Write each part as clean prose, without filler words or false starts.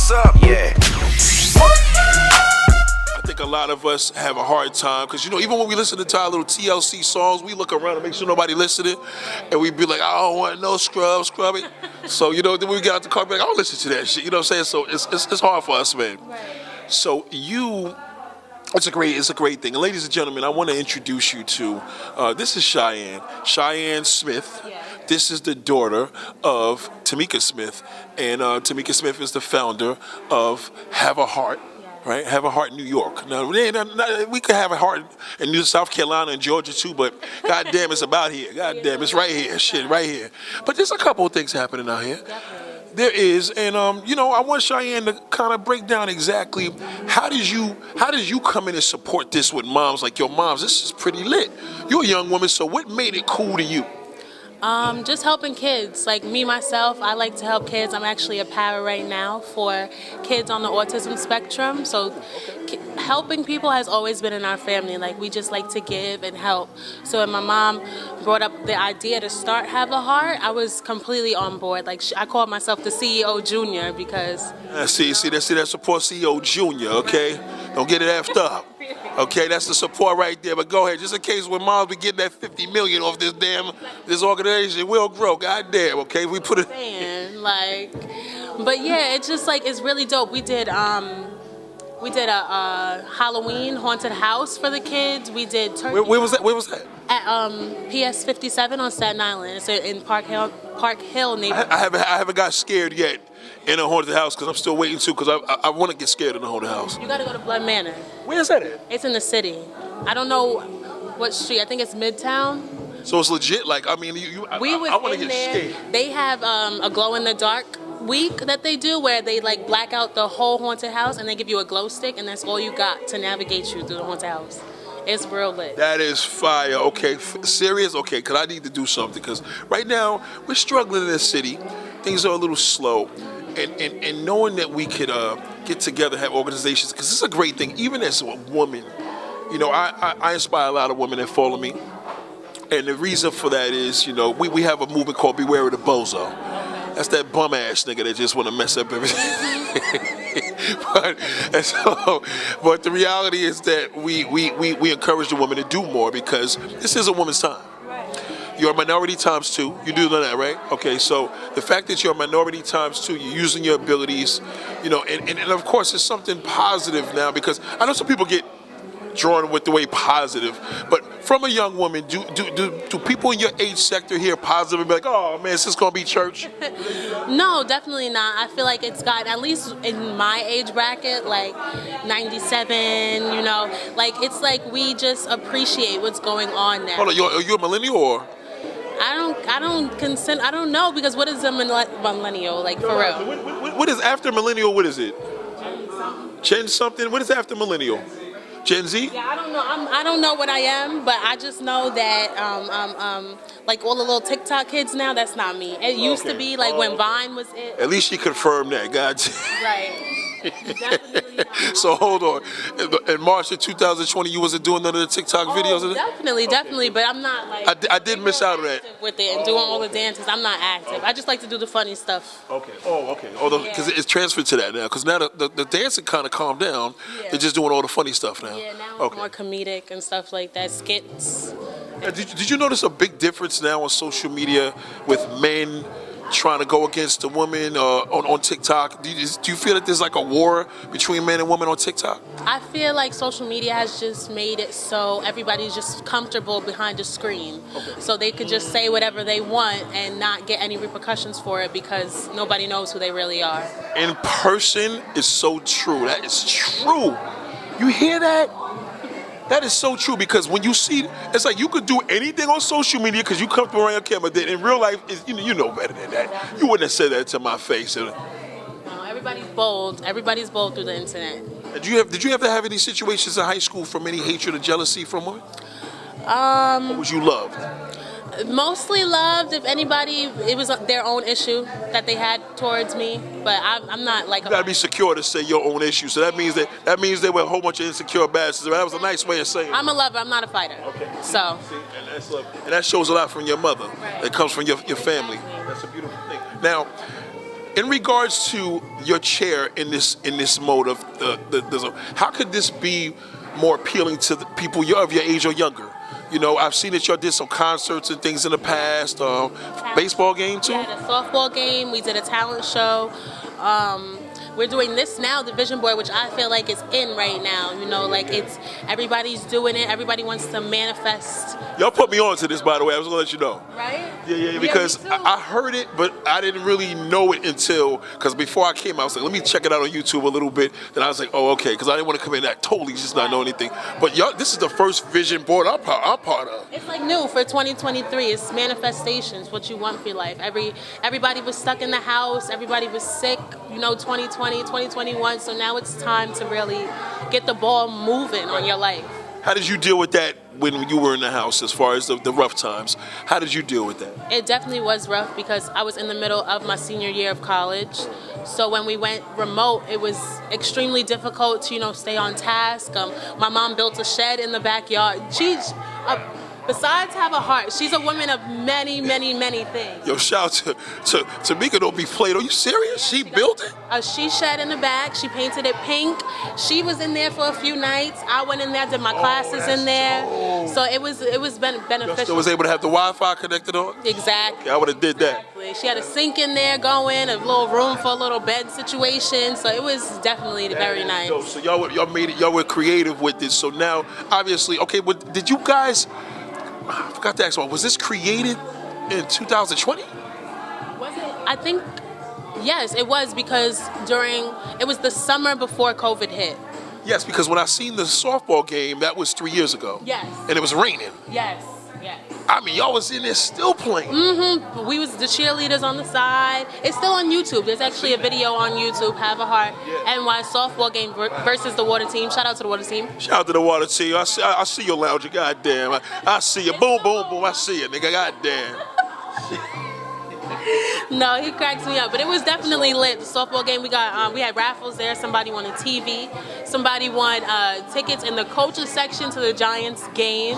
what's up? Yeah. I think a lot of us have a hard time because, you know, even when we listen to our little TLC songs, we look around and make sure nobody listening, and we be like, I don't want no scrub it. So, you know, then we get out the car and be like, I don't listen to that shit. You know what I'm saying? So it's hard for us, man. Right. So it's a great thing. And ladies and gentlemen, I want to introduce you to, this is Cheyenne Smith. Yeah. This is the daughter of Tamika Smith, and Tamika Smith is the founder of Have a Heart. Right, Have a Heart in New York. Now, we could have a heart in South Carolina and Georgia too, but goddamn, it's about here. Goddamn, it's right here. Shit, right here. But there's a couple of things happening out here. Definitely. There is, and you know, I want Cheyenne to kind of break down exactly how did you come in and support this with moms like your moms. This is pretty lit. You're a young woman, so what made it cool to you? Just helping kids. Like me, myself, I like to help kids. I'm actually a para right now for kids on the autism spectrum. So helping people has always been in our family. Like we just like to give and help. So when my mom brought up the idea to start Have a Heart, I was completely on board. Like I called myself the CEO Junior because... See that support CEO Junior, okay? Don't get it effed up. Okay, that's the support right there. But go ahead, just in case when moms be getting that $50 million off this organization, we'll grow. Goddamn, okay? We put it. But yeah, it's just like it's really dope. We did a Halloween haunted house for the kids. We did turkey. Where was that? Where was that? At PS 57 on Staten Island. It's in Park Hill neighborhood. I haven't got scared yet in a haunted house because I'm still waiting to because I want to get scared in a haunted house. You got to go to Blood Manor. Where is that at? It's in the city. I don't know what street. I think it's Midtown. So it's legit. Like I mean, I want to get scared. They have a glow in the dark week that they do where they like black out the whole haunted house and they give you a glow stick and that's all you got to navigate you through the haunted house. It's real lit. That is fire. Okay, serious? Okay, because I need to do something because right now we're struggling in this city. Things are a little slow. And knowing that we could get together, have organizations, because this is a great thing, even as a woman. You know, I inspire a lot of women that follow me. And the reason for that is, you know, we have a movement called Beware of the Bozo. That's that bum ass nigga that just want to mess up everything. but the reality is that we encourage the woman to do more because this is a woman's time. You're a minority times two. You do know that, right? Okay, so the fact that you're a minority times two, you're using your abilities, you know, and of course it's something positive now because I know some people get drawn with the way positive, but from a young woman, do people in your age sector hear positive and be like, oh man, is this gonna be church? No, definitely not. I feel like it's gotten, at least in my age bracket, like 97, you know, like it's like we just appreciate what's going on now. Hold on, are you a millennial or? I don't know because what is a millennial, like for real? What is after millennial, what is it? Gen something? What is after millennial? Gen Z? Yeah, I don't know. I don't know what I am, but I just know that like all the little TikTok kids now, that's not me. It used to be like when Vine was it. At least she confirmed that, God. Right. Definitely not. So hold on. In March of 2020, you wasn't doing none of the TikTok videos? Definitely, but I'm not like... I did miss out on that. With it and doing all the dances, I'm not active. I just like to do the funny stuff. Okay. Oh, okay. Because it's transferred to that now. Because now the dancing kind of calmed down. Yeah. They're just doing all the funny stuff now. Yeah, now it's more comedic and stuff like that, skits. Did you notice a big difference now on social media with men trying to go against the woman on TikTok? Do you feel that there's like a war between men and women on TikTok? I feel like social media has just made it so everybody's just comfortable behind a screen. Okay. So they could just say whatever they want and not get any repercussions for it because nobody knows who they really are. In person is so true. That is true. You hear that? That is so true because when you see, it's like you could do anything on social media because you come around your camera. Then in real life, you know better than that. You wouldn't have said that to my face. No, everybody's bold. Everybody's bold through the internet. Did you have to have any situations in high school from any hatred or jealousy from women? Or was you loved? Mostly loved. If anybody, it was their own issue that they had towards me. But I'm not like. You gotta be secure to say your own issue. So that means there were a whole bunch of insecure bastards. That was a nice way of saying it. I'm a lover. I'm not a fighter. Okay. So. See, and that's love. And that shows a lot from your mother. Right. That comes from your family. Exactly. That's a beautiful thing. Now, In regards to your chair in this mode of how could this be more appealing to the people of your age or younger? You know, I've seen that y'all did some concerts and things in the past. Baseball game too. We had a softball game. We did a talent show. We're doing this now, the vision board, which I feel like is in right now. You know, like everybody's doing it. Everybody wants to manifest. Y'all put me on to this, by the way. I was gonna let you know. Right? Yeah, because me too. I heard it, but I didn't really know it because before I came, I was like, let me check it out on YouTube a little bit. Then I was like, oh, okay, because I didn't want to come in that totally just not know anything. But y'all, this is the first vision board I'm part of. It's like new for 2023. It's manifestations, what you want for your life. Everybody was stuck in the house. Everybody was sick, 2020, 2021. So now it's time to really get the ball moving on your life. How did you deal with that when you were in the house as far as the rough times? How did you deal with that? It definitely was rough because I was in the middle of my senior year of college. So when we went remote, it was extremely difficult to, stay on task. My mom built a shed in the backyard. She's, besides have a heart, she's a woman of many, many, many things. Yo, shout out to Mika, don't be played. Are you serious? She built it? A she shed in the back. She painted it pink. She was in there for a few nights. I went in there, did my classes in there. Dope. So it was beneficial. Still was able to have the Wi-Fi connected on? Exactly. Yeah, I would have did that. Exactly. She had a sink in there going, a little room for a little bed situation. So it was definitely very nice. Dope. So y'all made it. Y'all were creative with this. So now, obviously, okay. But did you guys? I forgot to ask one. Was this created in 2020? Was it? I think, yes, it was because it was the summer before COVID hit. Yes, because when I seen the softball game, that was 3 years ago. Yes. And it was raining. Yes. I mean, y'all was in there still playing. Mm-hmm. We was the cheerleaders on the side. It's still on YouTube. There's actually a video on YouTube, Have a Heart, NY softball game versus the water team. Shout out to the water team. Shout out to the water team. I see you, lounger. Goddamn. I see you. Boom, boom, boom. I see you, nigga. Goddamn. No, he cracks me up. But it was definitely lit. The softball game, we had raffles there. Somebody won a TV. Somebody won tickets in the coaches section to the Giants game,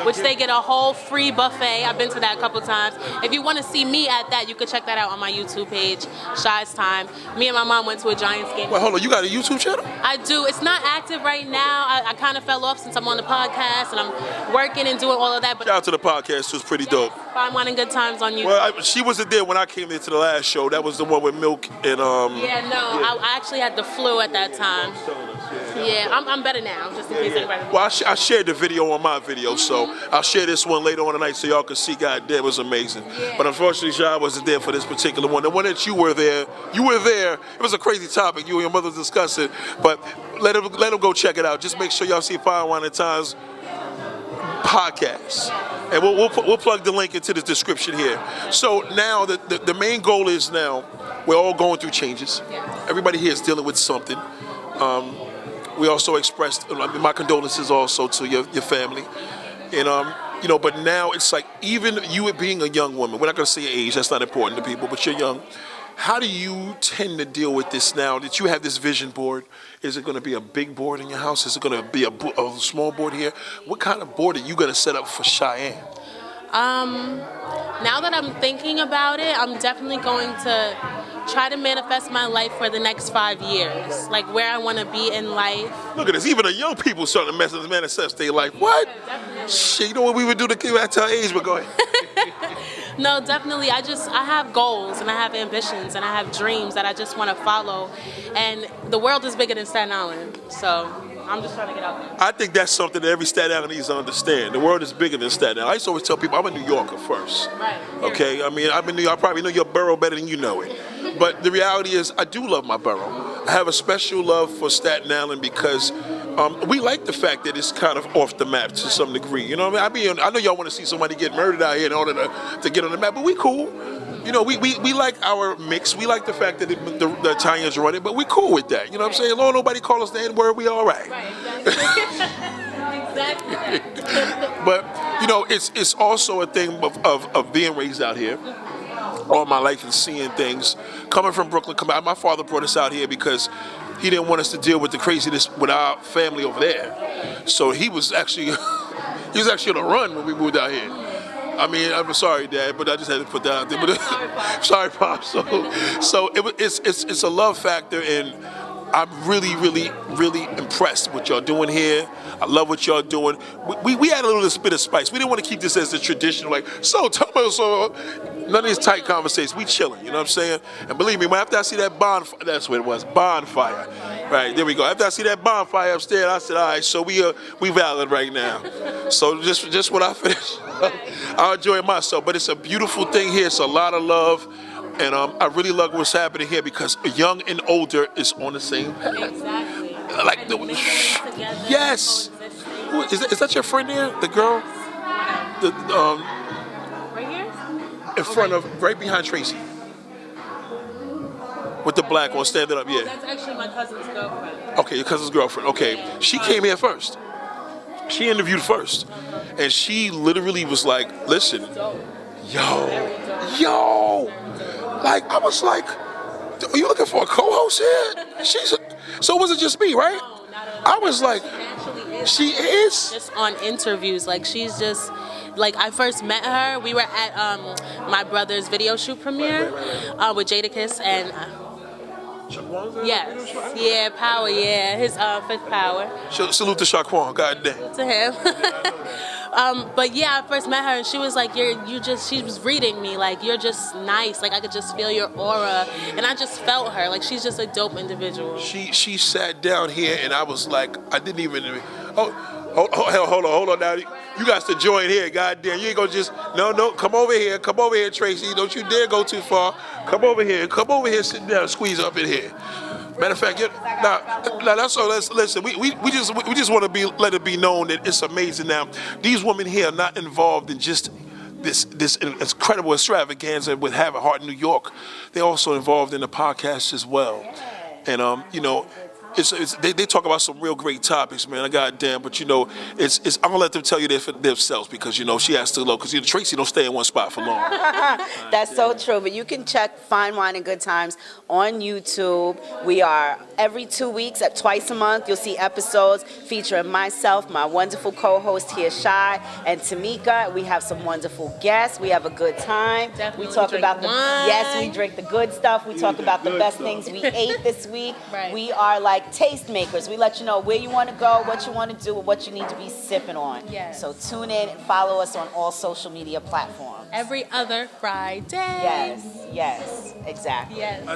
which they get a whole free buffet. I've been to that a couple times. If you want to see me at that, you can check that out on my YouTube page, Chey's Time. Me and my mom went to a Giants game. Wait, hold on. You got a YouTube channel? I do. It's not active right now. I kind of fell off since I'm on the podcast and I'm working and doing all of that. But shout out to the podcast. It was pretty dope. Find One and Good Times on YouTube. Well, she wasn't there when I came into the last show. That was the one with Milk and I actually had the flu at that time. Yeah, I'm better now, just in case anybody. Well, I shared the video on my video, so I'll share this one later on tonight so y'all can see. Goddamn, it was amazing. Yeah. But unfortunately, Jai wasn't there for this particular one. The one that you were there. It was a crazy topic. You and your mother discussed it, but let him go check it out. Just make sure y'all see Fire Wine and Times podcast, and we'll plug the link into the description here. So now the main goal is now we're all going through changes. Everybody here is dealing with something. We also expressed my condolences also to your family, and but now it's like even you being a young woman. We're not going to say your age. That's not important to people, but you're young. How do you tend to deal with this now that you have this vision board? Is it going to be a big board in your house? Is it going to be a small board here? What kind of board are you going to set up for Cheyenne? Now that I'm thinking about it, I'm definitely going to try to manifest my life for the next 5 years, like where I want to be in life. Look at this. Even the young people starting to manifest their life. What? Definitely. Shit, you know what we would do to keep at our age? But go ahead. No, definitely. I have goals and I have ambitions and I have dreams that I just want to follow. And the world is bigger than Staten Island, so I'm just trying to get out there. I think that's something that every Staten Island needs to understand. The world is bigger than Staten Island. I used to always tell people I'm a New Yorker first. Right. Okay? I mean, I've been New York. I probably know your borough better than you know it. But the reality is I do love my borough. I have a special love for Staten Island because we like the fact that it's kind of off the map to some degree. You know what I mean? I know y'all want to see somebody get murdered out here in order to get on the map, but we cool. You know, we like our mix. We like the fact that the Italians run it, but we cool with that. You know what I'm saying? Lord, nobody call us the N-word, we all right. Right, exactly. But, it's also a thing of being raised out here all my life and seeing things. Coming from Brooklyn, my father brought us out here because he didn't want us to deal with the craziness with our family over there. So he was actually on the run when we moved out here. I mean, I'm sorry, Dad, but I just had to put that out there. But sorry, Pop. It's a love factor, and I'm really, really, really impressed with what y'all doing here. I love what y'all doing. We had a little bit of spice. We didn't want to keep this as the traditional, like, so tell me, so none of these tight conversations. We chilling, you know what I'm saying? And believe me, after I see that bonfire, that's what it was, bonfire. Right, there we go. After I see that bonfire upstairs, I said, all right, so we valid right now. So just when I finish, I'll enjoy myself. But it's a beautiful thing here. It's a lot of love. And I really love what's happening here because young and older is on the same path. Exactly. Like and mixing it together, yes. coexisting. Is that your friend there? The girl? Right here? In front of, right behind Tracy. With the black one standing up, yeah. That's actually my cousin's girlfriend. Okay, your cousin's girlfriend. Okay. She came here first. She interviewed first. And she literally was like, listen, yo. Like, I was like, are you looking for a co-host here? So was it just me, right? No, not at all. I was like, she is? Just on interviews. Like, she's just, like, I first met her. We were at my brother's video shoot premiere with Jadakiss and... yes. Yeah, Power, yeah. His fifth Power. Salute to Shaquan, goddamn. To him. But yeah, I first met her and she was like, she was reading me, like, you're just nice, like, I could just feel your aura, and I just felt her, like, she's just a dope individual. She sat down here and I was like, I didn't even, hold on now, you got to join here, goddamn, you ain't gonna just, no, come over here, Tracy, don't you dare go too far, come over here, sit down, squeeze up in here. Matter of fact, now that's all. Listen, we just want to let it be known that it's amazing. Now, these women here are not involved in just this incredible extravaganza with Have a Heart in New York. They're also involved in the podcast as well, and they talk about some real great topics, man. Goddamn, but I'm gonna let them tell you that for themselves because she has to know because Tracy don't stay in one spot for long. That's so true. But you can check Fine Wine and Good Times on YouTube. We are every 2 weeks, twice a month. You'll see episodes featuring myself, my wonderful co-host here, Chey, and Tamika. We have some wonderful guests. We have a good time. Definitely we talk about wine. Yes, we drink the good stuff. We talk about the best things we ate this week. Right. We are like taste makers. We let you know where you want to go, what you want to do, and what you need to be sipping on. Yes. So tune in and follow us on all social media platforms. Every other Friday. Yes, exactly. Yes. I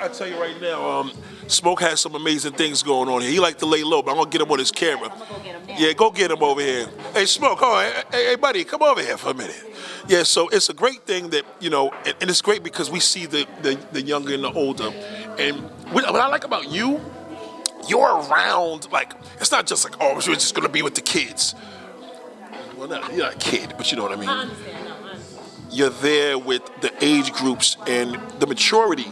tell you right now, Smoke has some amazing things going on here. He like to lay low, but I'm gonna get him on his camera. I'm gonna go get him now. Yeah, go get him over here. Hey, Smoke, hold on. Hey, buddy, come over here for a minute. Yeah, so it's a great thing that, and it's great because we see the younger and the older. And what I like about you, you're around, like, it's not just like, oh, we're just gonna be with the kids. Well, you're not a kid, but you know what I mean. I understand. You're there with the age groups and the maturity.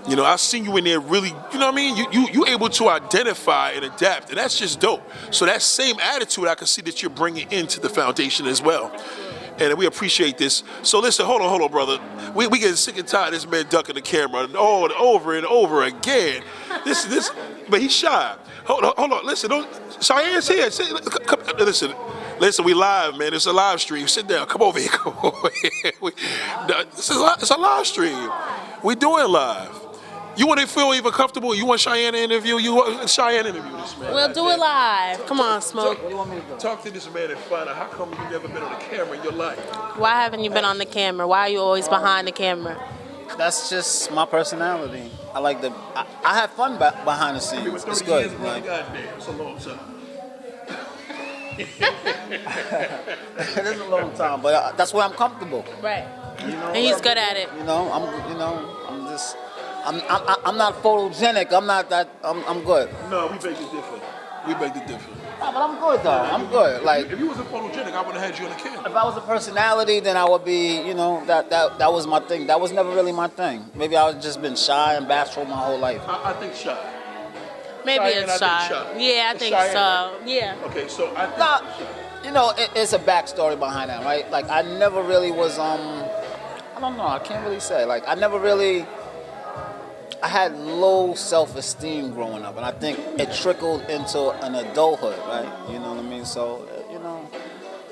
I've seen you in there really, you know what I mean? You able to identify and adapt, and that's just dope. So that same attitude I can see that you're bringing into the foundation as well. And we appreciate this. So listen, hold on, brother. We getting sick and tired of this man ducking the camera over and over again. This, but he's shy. Hold on. Listen, Cheyenne's here. Listen, we live, man. It's a live stream. Sit down. Come over here. It's a live stream. We doing live. You want to feel even comfortable? You want Cheyenne to interview? You want Cheyenne to interview this man? We'll do it live. Come on, Smoke. What do you want me to do? Talk to this man and find out how come you've never been on the camera in your life. Why haven't you been on the camera? Why are you always behind the camera? That's just my personality. I like I have fun behind the scenes. It's good. Goddamn, it's a long time. It is a long time, but that's where I'm comfortable. Right. And he's good at it. I'm not photogenic. I'm not that. I'm good. No, we beg it different. No, but I'm good though. I'm good. Like if you wasn't photogenic, I would have had you on the camera. if I was a personality, then I would be. That was my thing. That was never really my thing. Maybe I was just been shy and bashful my whole life. I think shy. Maybe Cheyenne, it's I shy. think shy. Yeah, I It's think Cheyenne, so. right? Yeah. Okay, so I think Nah, it's a backstory behind that, right? Like I never really was. I don't know. I can't really say. Like I never really. I had low self-esteem growing up, and I think it trickled into an adulthood, right? You know what I mean? So,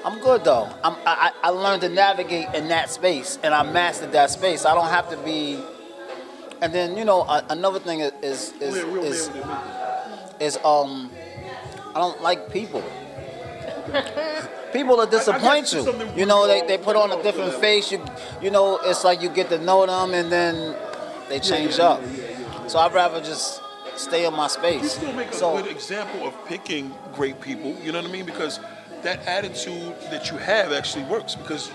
I'm good though. I learned to navigate in that space, and I mastered that space. I don't have to be. And then another thing is I don't like people. People will disappoint you. They put on a different face. It's like you get to know them and then they change up. So I'd rather just stay in my space. You still make a good example of picking great people. You know what I mean? Because that attitude that you have actually works. Because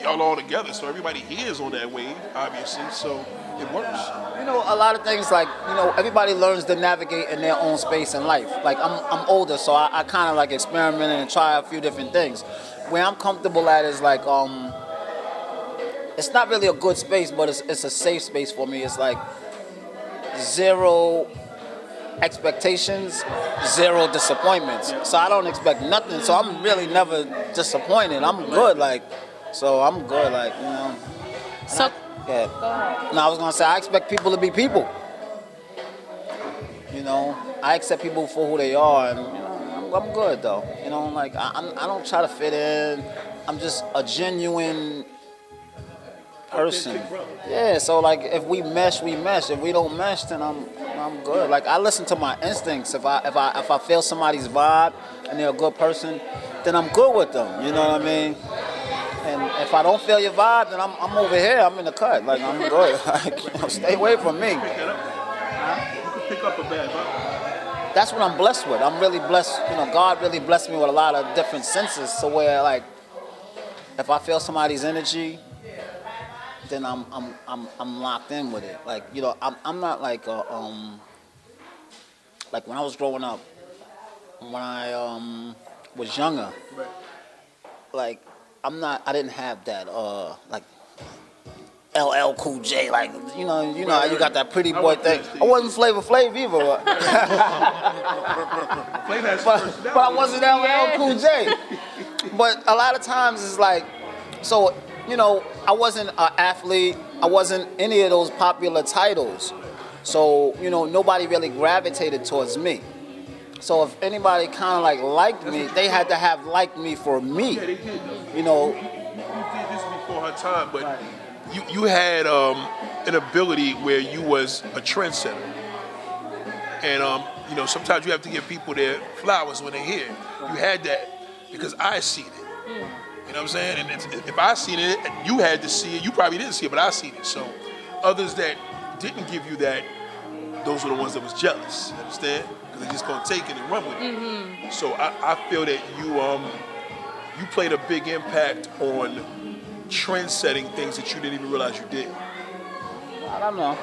y'all all together, so everybody here is on that wave, obviously. So it works. A lot of things everybody learns to navigate in their own space in life. Like I'm older, so I kind of like experiment and try a few different things. Where I'm comfortable at is like it's not really a good space, but it's a safe space for me. It's like 0 expectations, 0 disappointments. So I don't expect nothing. So I'm really never disappointed. I'm good, so I'm good, So. Yeah. No, I was gonna say I expect people to be people. I accept people for who they are, and I'm good though. I don't try to fit in. I'm just a genuine person. Yeah. So if we mesh, we mesh. If we don't mesh, then I'm good. Like I listen to my instincts. If I feel somebody's vibe and they're a good person, then I'm good with them. You know what I mean? And if I don't feel your vibe, then I'm over here. I'm in the cut. I'm good. Stay away from me. You can pick up a bad vibe. That's what I'm blessed with. I'm really blessed. God really blessed me with a lot of different senses. So where if I feel somebody's energy, then I'm locked in with it. I'm not like when I was growing up, when I was younger, I didn't have that LL Cool J, how you got that pretty boy thing. I wasn't Flavor Flav either. but I wasn't LL Cool J. But a lot of times it's I wasn't an athlete. I wasn't any of those popular titles. So, nobody really gravitated towards me. So if anybody kind of liked me, they had to have liked me for me. Yeah, they did. You did this before her time, but you had an ability where you was a trendsetter. And sometimes you have to give people their flowers when they're here. You had that because I seen it. You know what I'm saying? And if I seen it, you had to see it. You probably didn't see it, but I seen it. So others that didn't give you that, those were the ones that was jealous. You understand? Because they just gonna take it and run with it. Mm-hmm. So I feel that you played a big impact on trend-setting things that you didn't even realize you did. I don't know.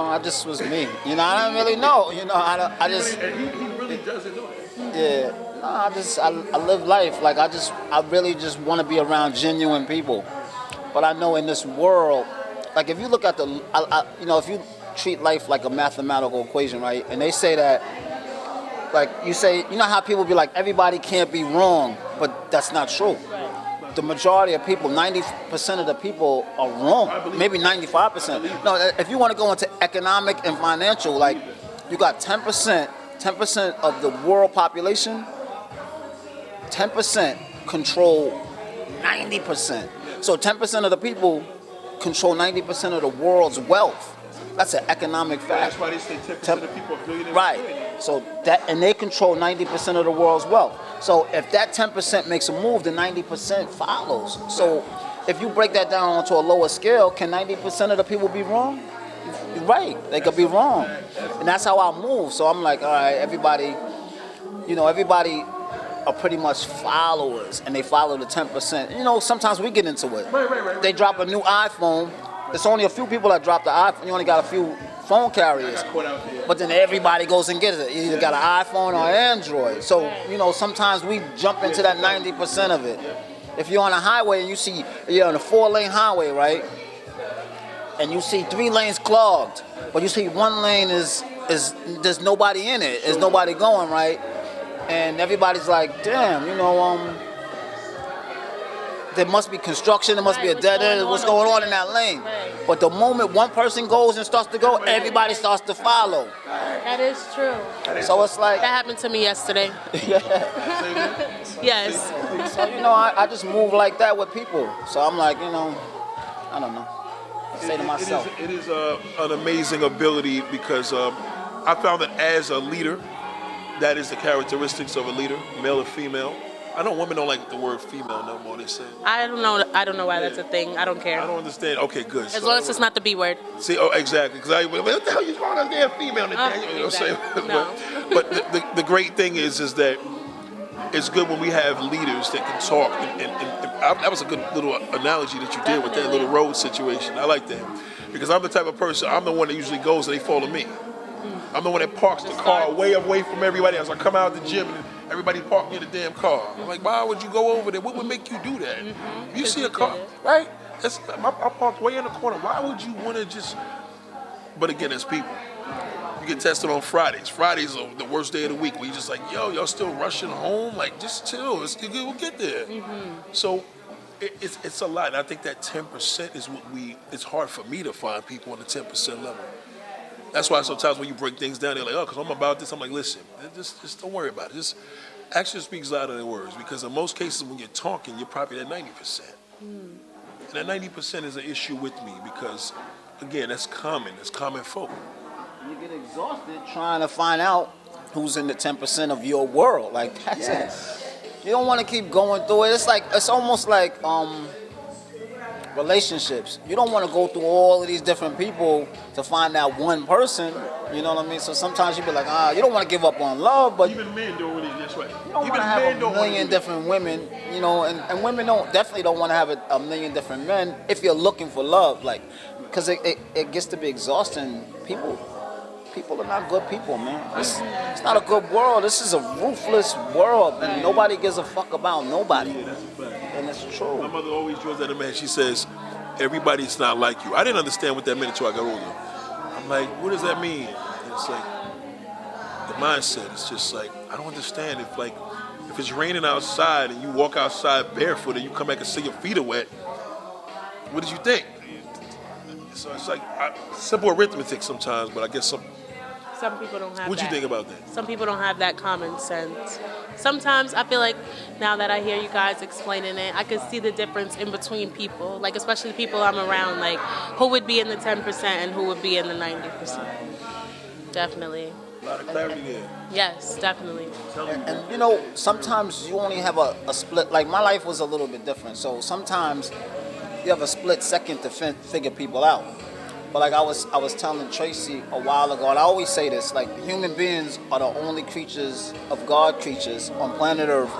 I just was me. I don't really know. I just. He really doesn't know that. Yeah. No, I live life. I really just want to be around genuine people. But I know in this world, if you look at if you treat life like a mathematical equation, right? And they say that, you say, how people be everybody can't be wrong, but that's not true. The majority of people, 90% of the people are wrong. Maybe 95%. No, if you want to go into economic and financial, you got 10% of the world population, 10% control 90%. So 10% of the people control 90% of the world's wealth. That's an economic fact. That's why they say 10% of people are billionaires. Right. So and they control 90% of the world's wealth. So if that 10% makes a move, the 90% follows. So if you break that down onto a lower scale, can 90% of the people be wrong? You're right. They could be wrong. And that's how I move. So I'm all right, everybody are pretty much followers, and they follow the 10%. Sometimes we get into it. Right. They drop a new iPhone. There's only a few people that drop the iPhone. You only got a few phone carriers. But then everybody goes and gets it. You either got an iPhone or Android. So, sometimes we jump into that 90% of it. If you're on a highway and you're on a 4-lane highway, right? And you see 3 lanes clogged, but you see 1 lane is there's nobody in it. There's nobody going, right? And everybody's like, damn, there must be construction, there must be a dead end, what's going on in that lane? But the moment one person goes and starts to go, everybody starts to follow. That is true. So it's like, That happened to me yesterday. Yes. so I just move like that with people. So I'm like, I don't know. I say to myself, It is an amazing ability because I found that as a leader, that is the characteristics of a leader, male or female. I know women don't like the word female no more. They say. I don't know why that's a thing. I don't care. I don't understand. Okay, good. As long as it's not the B word. See, exactly. Because what the hell you calling us damn female? You know what I'm saying? Exactly. No. But the great thing is that it's good when we have leaders that can talk. And that was a good little analogy that you did with that little road situation. I like that. Because I'm the type of person, I'm the one that usually goes and they follow me. I'm the one that parks the car way away from everybody else. I come out of the gym and everybody parked near the damn car. I'm like, why would you go over there? What would make you do that? You see a car, right? I parked way in the corner. Why would you want to just... But again, as people, you get tested on Fridays. Fridays are the worst day of the week where you're just like, yo, y'all still rushing home? Like, just chill. We'll get there. So it's a lot. And I think that 10% is it's hard for me to find people on the 10% level. That's why sometimes when you break things down, they're like, oh, because I'm about this. I'm like, listen, just don't worry about it. Just action speaks louder than words. Because in most cases, when you're talking, you're probably at 90%. And that 90% is an issue with me because, again, that's common. That's common folk. you get exhausted trying to find out who's in the 10% of your world. Like, that's it. You don't want to keep going through it. It's almost like relationships. You don't want to go through all of these different people to find that one person. You know what I mean? So sometimes you be like, you don't want to give up on love, but Even men don't really, that's right. you don't want to have a million different women, and women definitely don't want to have a million different men if you're looking for love, like, because it gets to be exhausting. People are not good people, man. It's not a good world. This is a ruthless world, and nobody gives a fuck about nobody. Yeah, that's a fact. And it's true. My mother always draws that in man. She says, everybody's not like you. I didn't understand what that meant until I got older. I'm like, what does that mean? And it's like, the mindset. It's just like, I don't understand if it's raining outside and you walk outside barefoot and you come back and see your feet are wet, what did you think? So it's like simple arithmetic sometimes, but I guess some people don't have What that. you think about that? Some people don't have that common sense. Sometimes I feel like now that I hear you guys explaining it, I can see the difference in between people, like especially the people I'm around, like who would be in the 10% and who would be in the 90%. Definitely. A lot of clarity there. Yes, definitely. And sometimes you only have a split. Like, my life was a little bit different, so sometimes you have a split second to figure people out. But like I was telling Tracy a while ago, and I always say this, like, human beings are the only creatures of God creatures on planet Earth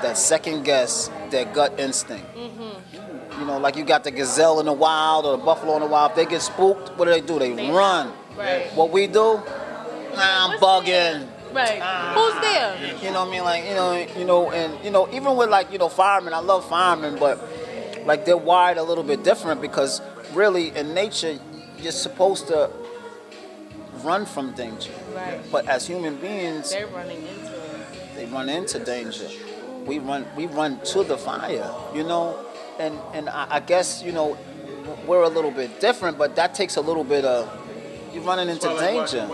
that second guess their gut instinct. Like you got the gazelle in the wild or the buffalo in the wild. If they get spooked, what do? They run. Right. What we do? I'm bugging. Right. Who's there? You know what I mean? Like, and even with firemen, I love firemen, but like they're wired a little bit different because really in nature you're supposed to run from danger. Right. But as human beings, They're running into it. they run into danger. We run to the fire, and I guess we're a little bit different, but that takes a little bit of you're running into danger.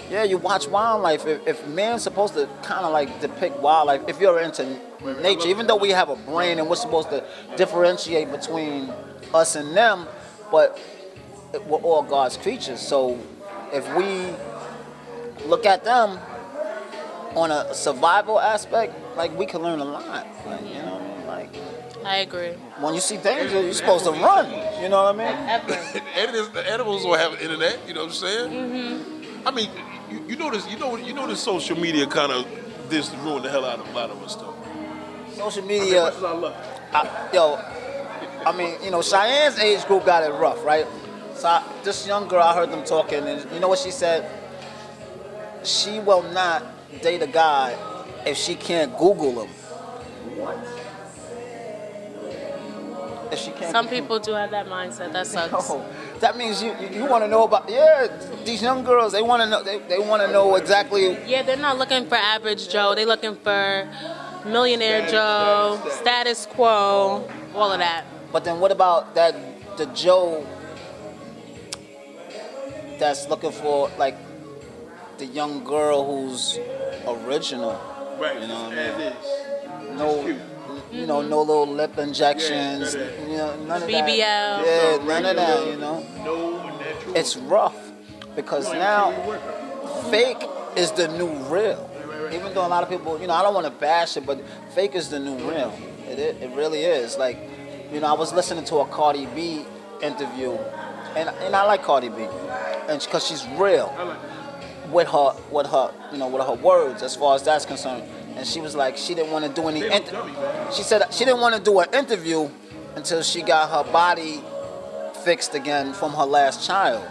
Yeah, you watch wildlife. If man's supposed to kind of like depict wildlife, if you're into nature, even though we have a brain and we're supposed to differentiate between us and them, but we're all God's creatures. So if we look at them on a survival aspect, like, we can learn a lot. Like, like, I agree. when you see danger, you're supposed to run. You know what I mean? Ever. Animals don't have internet. You know what I'm saying? I mean, you know this social media kind of ruined the hell out of a lot of us though. Social media. As much as I love it. Cheyenne's age group got it rough, right? So this young girl, I heard them talking, and you know what she said? She will not date a guy if she can't Google him. What? If she can't. Some people do have that mindset. That sucks. No, that means you want to know about these young girls. They want to know. They want to know exactly. Yeah, they're not looking for average Joe. They're looking for millionaire Joe, status quo, all of that. But then what about the Joe that's looking for, like, the young girl who's original. Right. You know what I As mean? is. No, you know, no little lip injections. Yeah, You know, none of BBL. that. Yeah, none of that. You know, No natural. it's rough because now fake is the new real. Even though a lot of people, you know, I don't want to bash it, but fake is the new real. It really is. Like, you know, I was listening to a Cardi B interview, and I like Cardi B, and because she's real with her you know, with her words as far as that's concerned. And she was like, she didn't want to do any. She said she didn't want to do an interview until she got her body fixed again from her last child.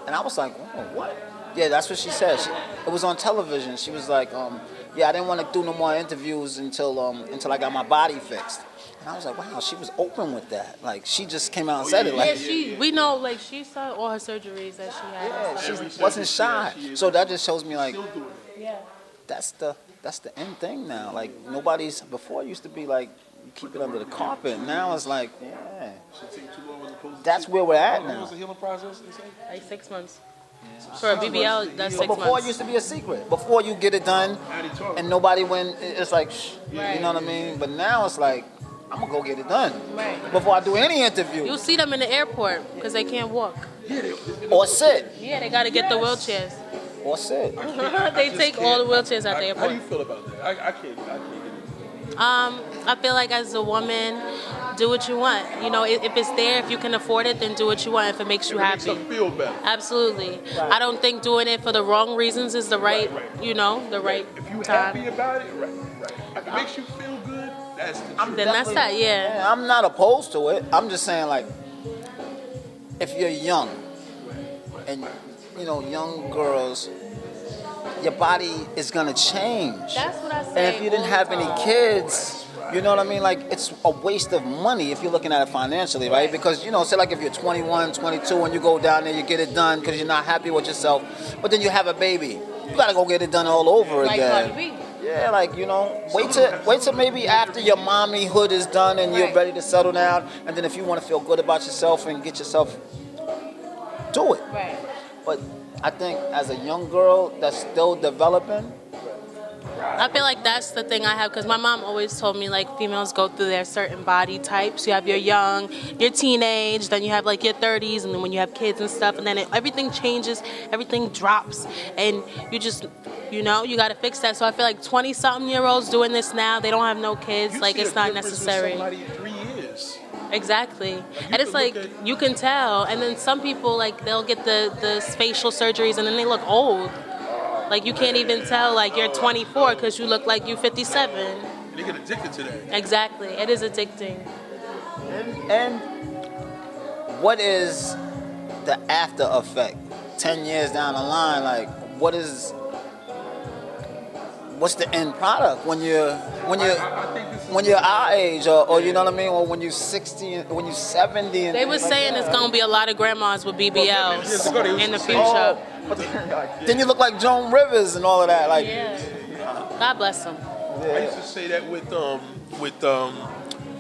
And I was like, oh, what? Yeah, that's what she said. It was on television. She was like, yeah, I didn't want to do no more interviews until I got my body fixed. And I was like, wow, she was open with that. Like, she just came out and said it. Like, We know, like, she saw all her surgeries that she had. yeah, she wasn't shy. So that just shows me, like, Yeah. that's the end thing now. Like, nobody's, before it used to be like, you keep it under the carpet. Now it's like, yeah. That's where we're at now. What's the healing process? Like 6 months. For a BBL, that's 6 But before months. it used to be a secret. Before you get it done and nobody it's like, shh, you know what I mean? But now it's like, I'm going to go get it done. Right. Before I do any interview. You'll see them in the airport because they can't walk. Or sit. Yeah, they got to get the wheelchairs. Or sit. They take all the wheelchairs out the How do you airport. feel about that? I can't get it. I feel like as a woman, do what you want. You know, if it's there, if you can afford it, then do what you want if it makes you It makes happy. them feel better. Absolutely. I don't think doing it for the wrong reasons is the right, you know, the right If you're time. happy about it, right. If it makes you feel good, that's the truth. Then that's that, yeah. Yeah, I'm not opposed to it. I'm just saying, like, if you're young and, you know, young girls, your body is going to change. That's what I say. And if you didn't have any kids, you know what I mean? Like, it's a waste of money if you're looking at it financially, right? Because, you know, say like if you're 21, 22, and you go down there, you get it done because you're not happy with yourself, but then you have a baby. You got to go get it done all over Like again. Cardi B. Yeah, like, you know, wait till maybe after your mommyhood is done and you're ready to settle down, and then if you want to feel good about yourself and get yourself, do it. Right. But I think as a young girl that's still developing, I feel like that's the thing I have because my mom always told me like females go through their certain body types. You have your young, your teenage, then you have like your 30s, and then when you have kids and stuff, and then everything changes, everything drops, and you just, you know, you got to fix that. So I feel like 20-something-year-olds doing this now, they don't have no kids, You like see it's a not difference in necessary. somebody in 3 years. Exactly. And it's can like, look at- you can tell. And then some people, like, they'll get the facial surgeries and then they look old. Like, you can't even tell, like, you're 24 because you look like you're 57. And they get addicted to that. Exactly. It is addicting. and what is the after effect? 10 years down the line, like, what's the end product when you're our age, or you know what I mean, or when you're 60, when you're 70? And They were things like saying that. it's going to be a lot of grandmas with BBLs in the future. Oh, but then you look like Joan Rivers and all of that. Like, Yeah. God bless them. I used to say that with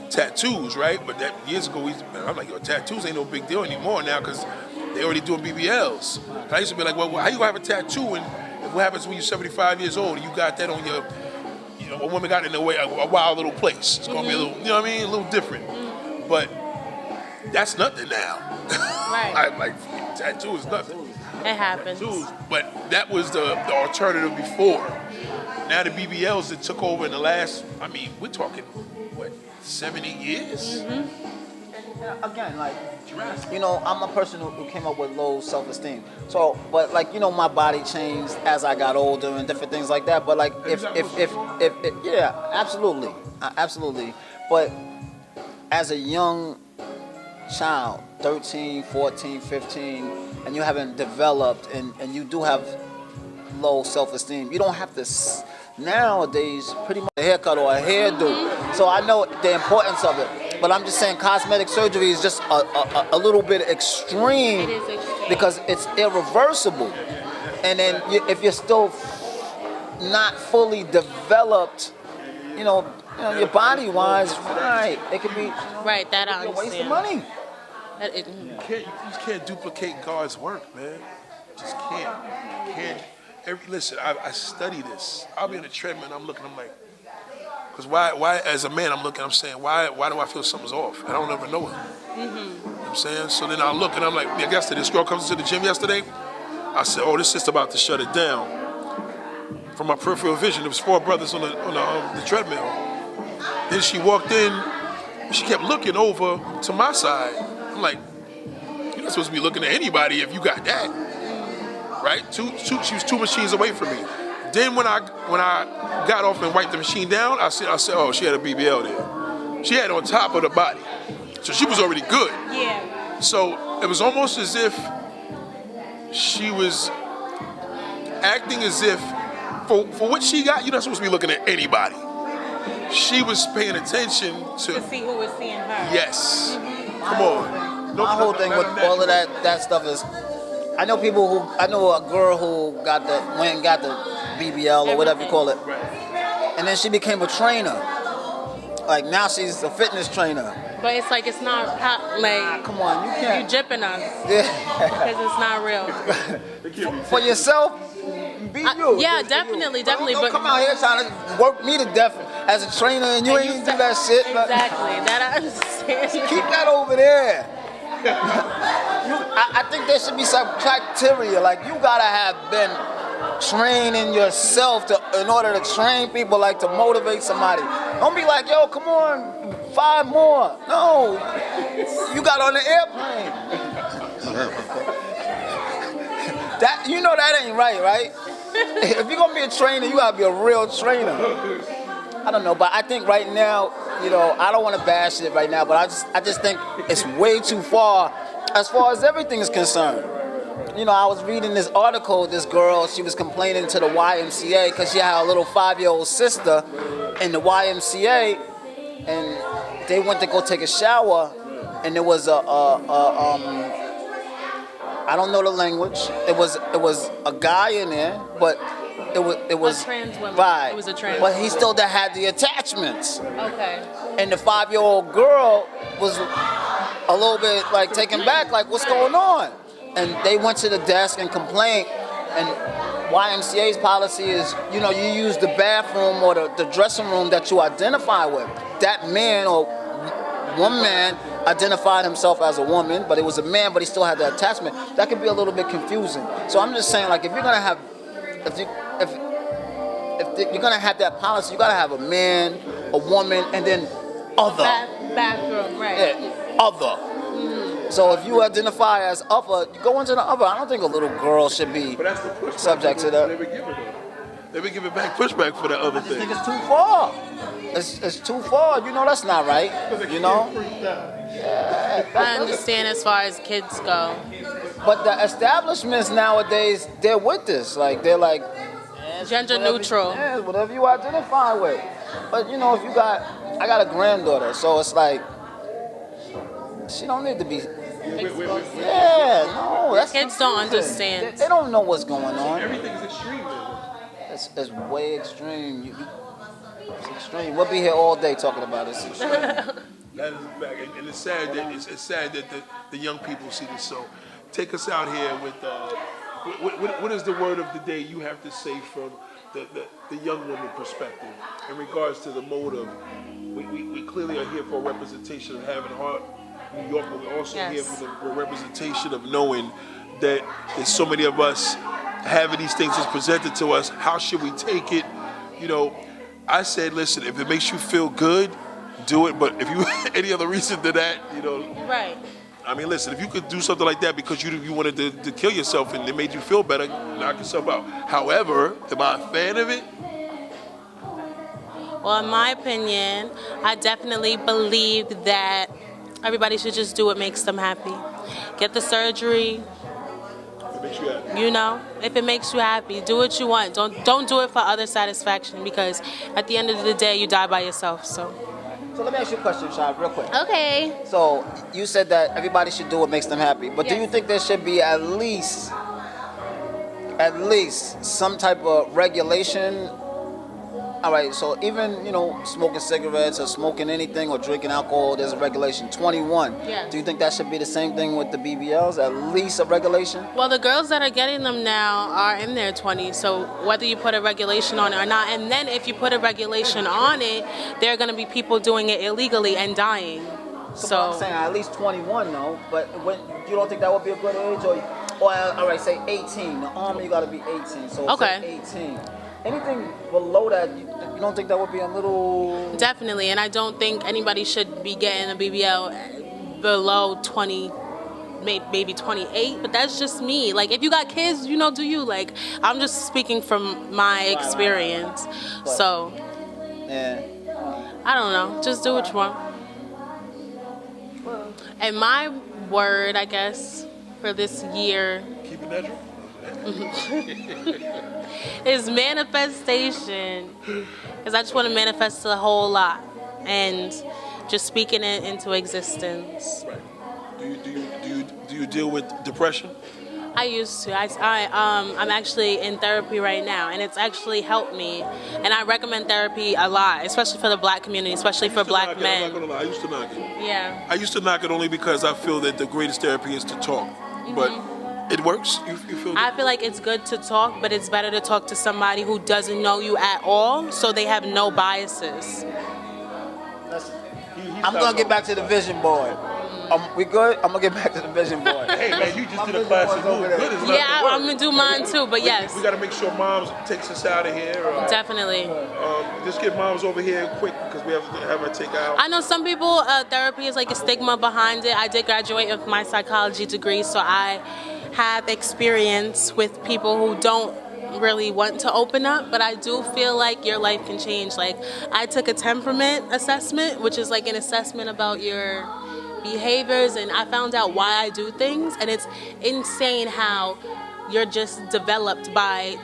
tattoos, right? But that years ago, I'm like, yo, tattoos ain't no big deal anymore now because they already doing BBLs. I used to be like, well, how you gonna have a tattoo and what happens when you're 75 years old and you got that on your, you know, a woman got it in a wild little place. It's gonna be a little, you know what I mean, a little different. But that's nothing now. Right. I'm like, tattoo is nothing. It happens. Tattoos, but that was the alternative before. Now the BBLs that took over in the last, I mean, we're talking, what, 7, 8 years? again, like, you know, I'm a person who came up with low self-esteem. So, but like, you know, my body changed as I got older and different things like that. But like, if yeah, absolutely, absolutely. But as a young child, 13, 14, 15, and you haven't developed and you do have low self-esteem, you don't have to nowadays pretty much a haircut or a hairdo. So I know the importance of it, but I'm just saying cosmetic surgery is just a little bit extreme. It is extreme. Because it's irreversible. And then if you're still not fully developed, you know your body-wise, right, it could be Right, that I a waste of understand. money. You just can't duplicate God's work, man. Just can't. Listen, I study this. I'll be on the treadmill and I'm looking, I'm like, because why, as a man, I'm saying, why do I feel something's off? And I don't ever know it. You know what I'm saying? So then I look and I'm like, I guess this girl comes to the gym yesterday. I said, oh, this is about to shut it down. From my peripheral vision, there was 4 brothers on the treadmill. Then she walked in, and she kept looking over to my side. I'm like, you're not supposed to be looking at anybody if you got that, right? She was 2 machines away from me. Then when I got off and wiped the machine down, I said, oh, she had a BBL there. She had it on top of the body, so she was already good. Yeah. So it was almost as if she was acting as if, for what she got, you're not supposed to be looking at anybody. She was paying attention To see who was seeing her. Yes. Come on. My whole thing with all of that stuff is, I know a girl who went and got the BBL or whatever you call it, and then she became a trainer. Like now she's a fitness trainer. But it's like, it's not like, Come on, you you can't. jipping us Yeah. because it's not real. For yourself, be you. Yeah, For definitely, you. definitely. Don't But come out here trying to work me to death as a trainer and you ain't even do that shit. Exactly. That I understand. Keep that over there. I think there should be some criteria. Like you gotta have been training yourself in order to train people, like to motivate somebody. Don't be like, yo, come on, 5 more. No, you got on the airplane. That that ain't right? If you're gonna be a trainer, you gotta be a real trainer. I don't know, but I think right now, I don't want to bash it right now, but I just think it's way too far as everything is concerned. I was reading this article, this girl, she was complaining to the YMCA because she had a little 5-year-old sister in the YMCA, and they went to go take a shower, and there was I don't know the language. It was a guy in there, but it was A trans woman. Right. It was a trans But he still had the attachments. Okay. And the 5-year-old girl was a little bit like taken back, like what's going on? And they went to the desk and complained. And YMCA's policy is, you use the bathroom or the dressing room that you identify with. That man or one man identified himself as a woman, but it was a man, but he still had the attachment. That could be a little bit confusing. So I'm just saying, like, if you're gonna have, if you're gonna have that policy, you gotta have a man, a woman, and then other. Bathroom, right. Yeah, other. Mm-hmm. So if you identify as upper, you go into the upper. I don't think a little girl should be But that's the pushback subject to that. They be giving back pushback for that other I just think thing. it's too far. It's too far. That's not right. I understand as far as kids go. But the establishments nowadays, they're with this. Like, they're like, Gender whatever, neutral. Yeah, whatever you identify with. But if I got a granddaughter, so it's like, she don't need to be. Yeah, no, that's Kids don't understand. They don't know what's going on. Everything is extreme. It's way extreme. It's extreme. We'll be here all day talking about this. That is a fact, and it's sad that the young people see this. So, take us out here with what is the word of the day you have to say from the young woman perspective in regards to the motive. We clearly are here for a representation of having heart, New York, but we're also here for the representation of knowing that there's so many of us having these things as presented to us. How should we take it? I said, listen, if it makes you feel good, do it. But if you any other reason to that, Right. I mean, listen, if you could do something like that because you wanted to kill yourself and it made you feel better, knock yourself out. However, am I a fan of it? Well, in my opinion, I definitely believe that everybody should just do what makes them happy. Get the surgery. It makes you happy. If it makes you happy, do what you want. Don't do it for other satisfaction, because at the end of the day, you die by yourself. So let me ask you a question, Shad, real quick. okay. So you said that everybody should do what makes them happy, but do you think there should be at least some type of regulation all right, so even, smoking cigarettes or smoking anything or drinking alcohol, there's a regulation. 21. Yes. Do you think that should be the same thing with the BBLs? At least a regulation? Well, the girls that are getting them now are in their 20s, so whether you put a regulation on it or not, and then if you put a regulation on it, there are going to be people doing it illegally and dying. So I'm saying at least 21, though. But you don't think that would be a good age? Or all right, say 18. The army, you got to be 18. So Okay. say 18. Anything below that, you don't think that would be a little... Definitely, and I don't think anybody should be getting a BBL below 20, maybe 28, but that's just me. Like, if you got kids, do you? Like, I'm just speaking from my experience. Right. So, Yeah. I don't know. Just do what you want. And my word, I guess, for this year Keep it natural. is manifestation. Because I just want to manifest a whole lot and just speaking it into existence. Right. Do you deal with depression? I used to. I'm actually in therapy right now, and it's actually helped me. And I recommend therapy a lot, especially for the black community, especially for black men. I'm not gonna lie. I used to knock it. Yeah. I used to knock it only because I feel that the greatest therapy is to talk. But it works. You feel I that? feel like it's good to talk, but it's better to talk to somebody who doesn't know you at all, so they have no biases. I'm going to get back to the vision board. We good? I'm going to get back to the vision board. Hey man, you just did a classic move. Good is not Yeah, the word. I'm gonna do mine too, but yes, We got to make sure Moms takes us out of here. definitely. Just get Moms over here quick because we have to have her take out. I know some people, therapy is like a stigma behind it. I did graduate with my psychology degree, so I have experience with people who don't really want to open up, but I do feel like your life can change. Like, I took a temperament assessment, which is like an assessment about your behaviors, and I found out why I do things, and it's insane how you're just developed by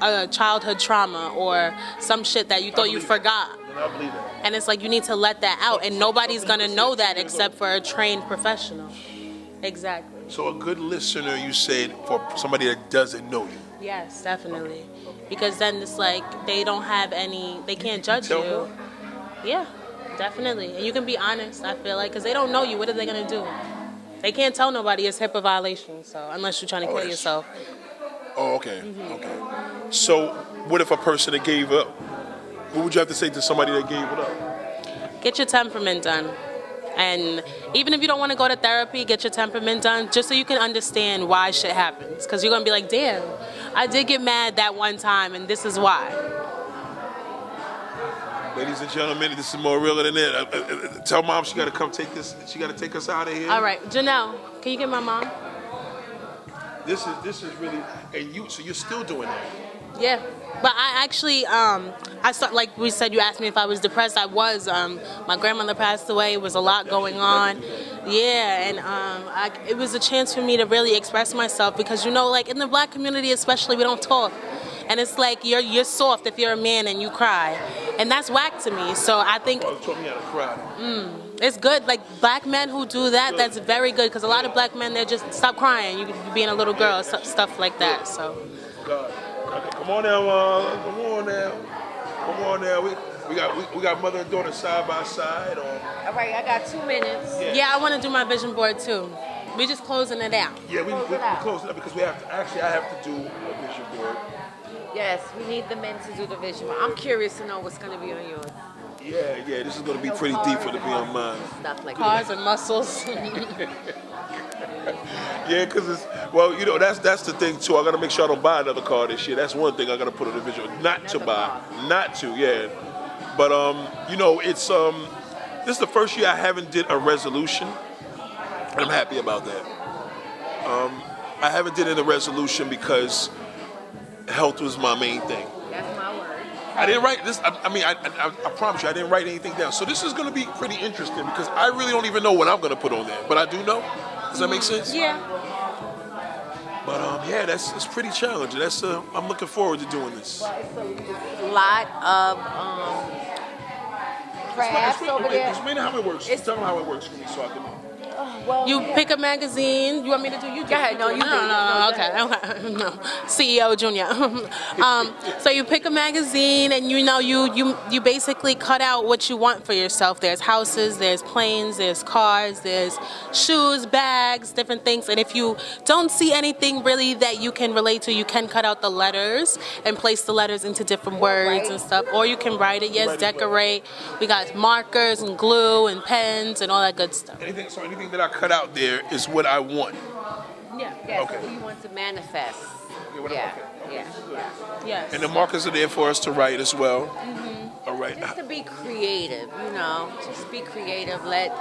a childhood trauma or some shit that you thought you forgot. I believe that. And it's like you need to let that out, and nobody's gonna know that except for a trained professional. Exactly. So a good listener, you said, for somebody that doesn't know you. Yes, definitely. Because then it's like they can't judge tell you. more? Yeah, definitely. And you can be honest, I feel like, because they don't know you. What are they going to do? They can't tell nobody it's HIPAA violation, so unless you're trying to kill yes. yourself. Oh, okay. Okay. So what if a person that gave up? What would you have to say to somebody that gave it up? Get your temperament done. And even if you don't want to go to therapy, get your temperament done just so you can understand why shit happens. Because you're going to be like, damn, I did get mad that one time, and this is why. Ladies and gentlemen, this is more realer than that. Tell Mom she got to come take this. She got to take us out of here. All right, Janelle, can you get my mom? This is really, and so you're still doing that. Yeah, but I actually, I start, like we said, you asked me if I was depressed. I was. My grandmother passed away. It was a lot going on. Yeah, and it was a chance for me to really express myself because, like in the black community especially, we don't talk. And it's like you're soft if you're a man and you cry. And that's whack to me. So I think Oh, taught me how to cry. it's good. Like black men who do that, that's very good. Because a lot of black men, they're just, stop crying. You being a little girl, stuff like that. So. God. Come on now, Mom. Come on now. Come on now. We got mother and daughter side by side. All right, I got 2 minutes. Yeah, I want to do my vision board too. We're just closing it out. Yeah, we close it up because we have to. Actually, I have to do a vision board. Yes, we need the men to do the vision board. I'm curious to know what's going to be on yours. Yeah. This is going to be pretty deep for it to be on mine. Stuff like Cars and muscles. Yeah, because it's that's the thing too. I got to make sure I don't buy another car this year. That's one thing I got to put on the vision. Not to buy, not to. Yeah, but it's this is the first year I haven't did a resolution. And I'm happy about that. I haven't did a resolution because health was my main thing. That's my word. I didn't write this. I promise you, I didn't write anything down. So this is going to be pretty interesting because I really don't even know what I'm going to put on there, but I do know. Does that make sense? Yeah. But it's pretty challenging. I'm looking forward to doing this. A lot of crafts over there. Explain how it works. Tell them how it works for me so I can know. You pick a magazine. You want me to do? You do. Go ahead. No, you do. No. Okay. No. CEO Junior. So you pick a magazine, and you basically cut out what you want for yourself. There's houses, there's planes, there's cars, there's shoes, bags, different things. And if you don't see anything really that you can relate to, you can cut out the letters and place the letters into different words and stuff. Or you can write it. Yes, decorate. We got markers and glue and pens and all that good stuff. Anything that I cut out there is what I want. Yeah. Yes, Okay. what you want to manifest. Okay. Yes. And the markers are there for us to write as well. All right. Just to be creative, just be creative. Let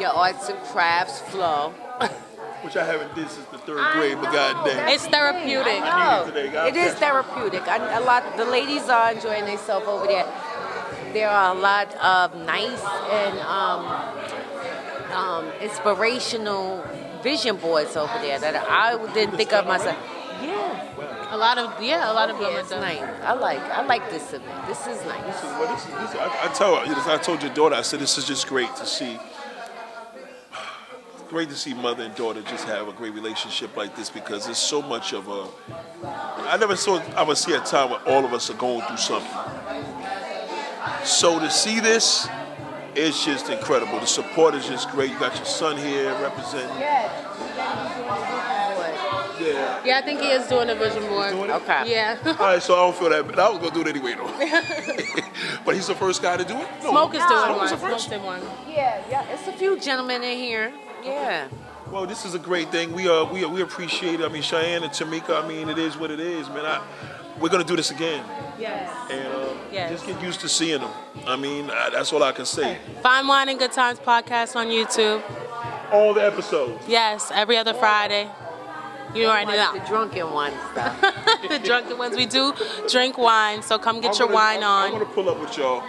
your arts and crafts flow. Which I haven't did since the 3rd grade, but goddamn. It's therapeutic. I need it today, guys. It is therapeutic. The ladies are enjoying themselves over there. There are a lot of nice and inspirational vision boards over there that I didn't think of myself. Yeah. A lot of them are It's done. nice. I like this event. This is nice. I told your daughter, I said, this is just great to see. Great to see mother and daughter just have a great relationship like this, because there's so much of a. I would see a time when all of us are going through something. So to see this, it's just incredible. The support is just great. You got your son here representing. Yeah, I think he is doing a vision board. Doing it? Okay. Yeah. All right, so I don't feel that, but I was gonna do it anyway though. But he's the first guy to do it. No, Smoke is doing Smoke one. was the first. Smoke did one. Yeah. It's a few gentlemen in here. Yeah. Well, this is a great thing. We appreciate it. I mean, Cheyenne and Tamika. I mean, it is what it is, man. We're gonna do this again, Yes. and Yes. just get used to seeing them. I mean, that's all I can say. Fine Wine and Good Times podcast on YouTube. All the episodes. Yes, every other Friday. You already know. The drunken one stuff. The drunken ones. We do drink wine, so come get your wine I'm on. gonna pull up with y'all.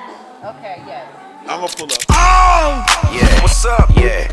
Okay, yes. I'm gonna pull up. Yeah, what's up? Yeah.